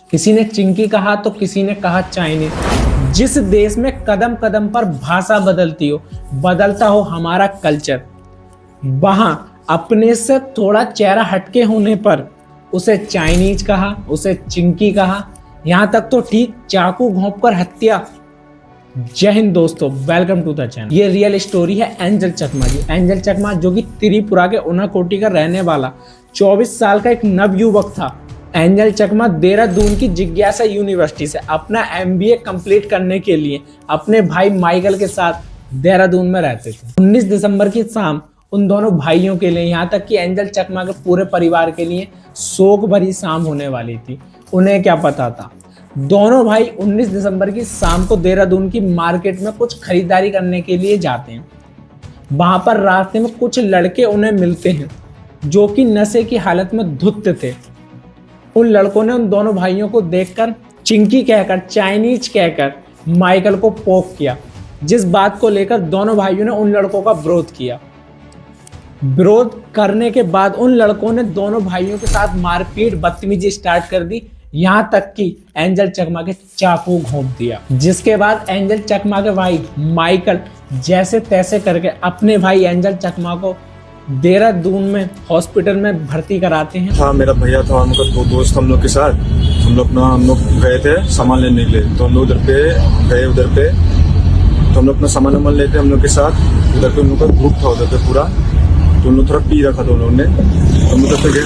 किसी ने चिंकी कहा तो किसी ने कहा चाइनीज। जिस देश में कदम कदम पर भाषा बदलती हो, बदलता हो हमारा कल्चर, वहां अपने से थोड़ा चेहरा हटके होने पर उसे चाइनीज कहा, उसे चिंकी कहा, यहां तक तो ठीक चाकू घोंप कर हत्या। जय हिंद दोस्तों, वेलकम टू द चैनल। ये रियल स्टोरी है एंजल चकमा की। एंजल चकमा जो कि त्रिपुरा के उनाकोटी का रहने वाला 24 साल का एक नवयुवक था। एंजल चकमा देहरादून की जिज्ञासा यूनिवर्सिटी से अपना MBA कंप्लीट करने के लिए अपने भाई माइकल के साथ देहरादून में रहते थे। 19 दिसंबर की शाम उन दोनों भाइयों के लिए, यहाँ तक कि एंजल चकमा के पूरे परिवार के लिए शोक भरी शाम होने वाली थी। उन्हें क्या पता था, दोनों भाई 19 दिसंबर की शाम को देहरादून की मार्केट में कुछ खरीदारी करने के लिए जाते हैं। वहां पर रास्ते में कुछ लड़के उन्हें मिलते हैं जो कि नशे की हालत में धुत थे। उन लड़कों ने उन दोनों भाइयों को देखकर चिंकी कहकर, चाइनीज कहकर माइकल को पोक किया, जिस बात को लेकर दोनों भाइयों ने उन लड़कों का विरोध किया। विरोध करने के बाद उन लड़कों ने दोनों भाइयों के साथ मारपीट, बदतमीजी स्टार्ट कर दी, यहां तक कि एंजल चकमा के चाकू घोंप दिया। जिसके बाद एंजल चकमा के भाई माइकल जैसे तैसे करके अपने भाई एंजल चकमा को देहरादून में हॉस्पिटल में भर्ती कराते हैं। हाँ, मेरा भैया था, उनका दो दोस्त हम लोग के साथ। हम लोग गए थे सामान लेने के लिए, तो हम लोग उधर पे तो हम लोग अपना सामान लेते हम लोग के साथ। उधर पे उन लोग का ग्रुप था उधर पे पूरा, तो उन लोग थोड़ा पी रखा था उन लोग ने। तो हम उधर पे गए,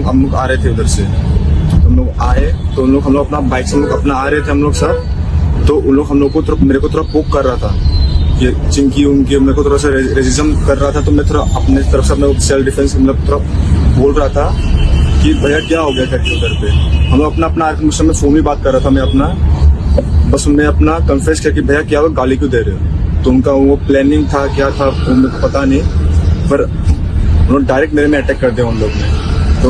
हम लोग आ रहे थे उधर से। हम लोग आए तो हम लोग अपना बाइक से अपना आ रहे थे हम लोग साथ। तो उन लोग हम लोग को मेरे को थोड़ा पोक कर रहा था, ये चिंकी उनकी मेरे को थोड़ा सा रेसिज्म कर रहा था। तो मैं थोड़ा अपने तरफ से अपने सेल्फ डिफेंस मतलब थोड़ा बोल रहा था कि भैया क्या हो गया करके। उधर पे हम लोग अपना मुझसे फोन में बात कर रहा था, मैं अपना कन्फेस किया कि भैया क्या हुआ, गाली क्यों दे रहे हो। तो उनका वो प्लानिंग था, क्या था मेरे को पता नहीं, पर उन्होंने डायरेक्ट मेरे में अटैक कर दिया उन लोग ने। तो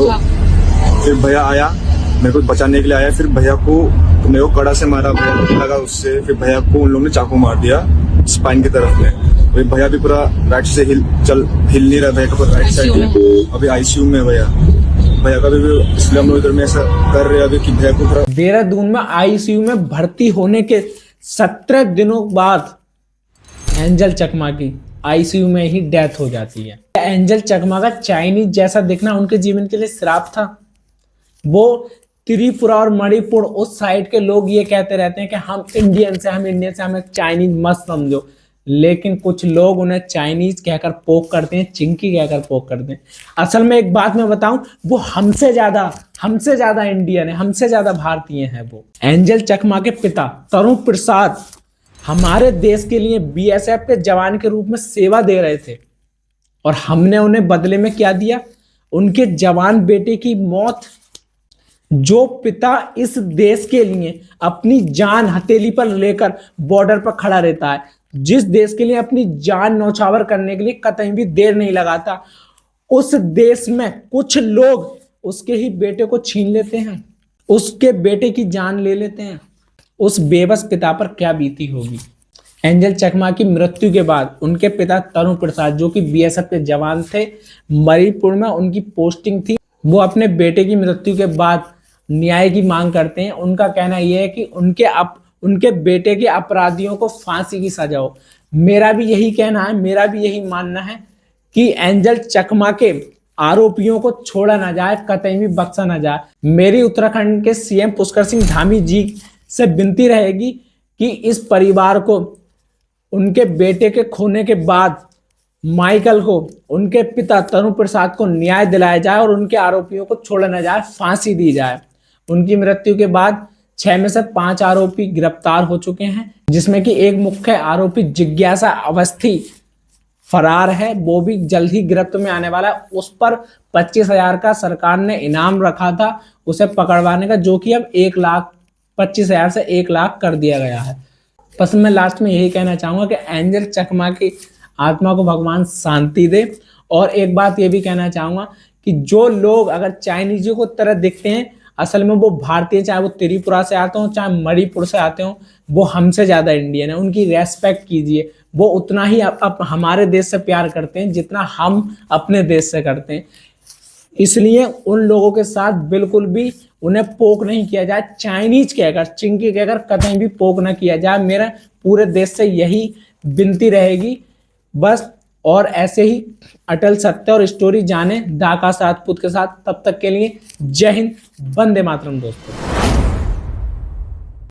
फिर भैया आया, मेरे को बचाने के लिए आया। फिर भैया को मेरे को कड़ा से मारा, भैया लगा उससे। फिर भैया को उन लोगों ने चाकू मार दिया स्पाइन की तरफ में। भैया भी पूरा राइट से हिल नहीं रहा, भैया का राइट साइड अभी ICU में भैया का भी, इसलिए हम लोग इधर में ऐसा कर रहे हैं अभी कि भैया को देहरादून में ICU में भर्ती होने के 17 दिनों बाद एंजल चकमा की ICU में ही डेथ हो जाती है। एंजल चकमा का चाइनीज जैसा दिखना उनके जीवन के लिए श्राप था। वो त्रिपुरा और मणिपुर उस साइड के लोग ये कहते रहते हैं कि हम इंडियन से, हमें चाइनीज मत समझो, लेकिन कुछ लोग उन्हें चाइनीज कहकर पोक करते हैं, चिंकी कहकर पोक करते हैं। असल में एक बात मैं बताऊं, वो हमसे ज्यादा इंडियन है, हमसे ज्यादा भारतीय हैं। वो एंजल चकमा के पिता तरुण प्रसाद हमारे देश के लिए BSF के जवान के रूप में सेवा दे रहे थे, और हमने उन्हें बदले में क्या दिया, उनके जवान बेटे की मौत। जो पिता इस देश के लिए अपनी जान हथेली पर लेकर बॉर्डर पर खड़ा रहता है, जिस देश के लिए अपनी जान न्यौछावर करने के लिए कतई भी देर नहीं लगाता, उस देश में कुछ लोग उसके ही बेटे को छीन लेते हैं, उसके बेटे की जान ले लेते हैं। उस बेबस पिता पर क्या बीती होगी। एंजल चकमा की मृत्यु के बाद उनके पिता तरुण प्रसाद, जो कि BSF के जवान थे, मणिपुर में उनकी पोस्टिंग थी, वो अपने बेटे की मृत्यु के बाद न्याय की मांग करते हैं। उनका कहना यह है कि उनके बेटे के अपराधियों को फांसी की सजा हो। मेरा भी यही कहना है, मेरा भी यही मानना है कि एंजल चकमा के आरोपियों को छोड़ा ना जाए, कतई भी बख्शा ना जाए। मेरी उत्तराखंड के CM पुष्कर सिंह धामी जी से विनती रहेगी कि इस परिवार को उनके बेटे के खोने के बाद माइकल को, उनके पिता तरुण प्रसाद को न्याय दिलाया जाए और उनके आरोपियों को छोड़ा न जाए, फांसी दी जाए। उनकी मृत्यु के बाद 6 में से 5 आरोपी गिरफ्तार हो चुके हैं, जिसमें कि एक मुख्य आरोपी जिज्ञासा अवस्थी फरार है, वो भी जल्द ही गिरफ्त में आने वाला है। उस पर 25,000 का सरकार ने इनाम रखा था उसे पकड़वाने का, जो कि अब 1,25,000 से 1 लाख कर दिया गया है। बस मैं लास्ट में यही कहना चाहूंगा कि एंजल चकमा की आत्मा को भगवान शांति दे। और एक बात ये भी कहना चाहूंगा कि जो लोग अगर चाइनीजों को तरह दिखते हैं, असल में वो भारतीय, चाहे वो त्रिपुरा से आते हो, चाहे मणिपुर से आते हो, वो हमसे ज्यादा इंडियन है। उनकी रेस्पेक्ट कीजिए, वो उतना ही हमारे देश से प्यार करते हैं जितना हम अपने देश से करते हैं। इसलिए उन लोगों के साथ बिल्कुल भी उन्हें पोक नहीं किया जाए, चाइनीज कहकर, चिंकी कहकर कतई भी पोक ना किया जाए। मेरा पूरे देश से यही विनती रहेगी बस। और ऐसे ही अटल सत्य और स्टोरी जाने दा आकाश राजपूत के साथ। तब तक के लिए जय हिंद, वंदे मातरम दोस्तों।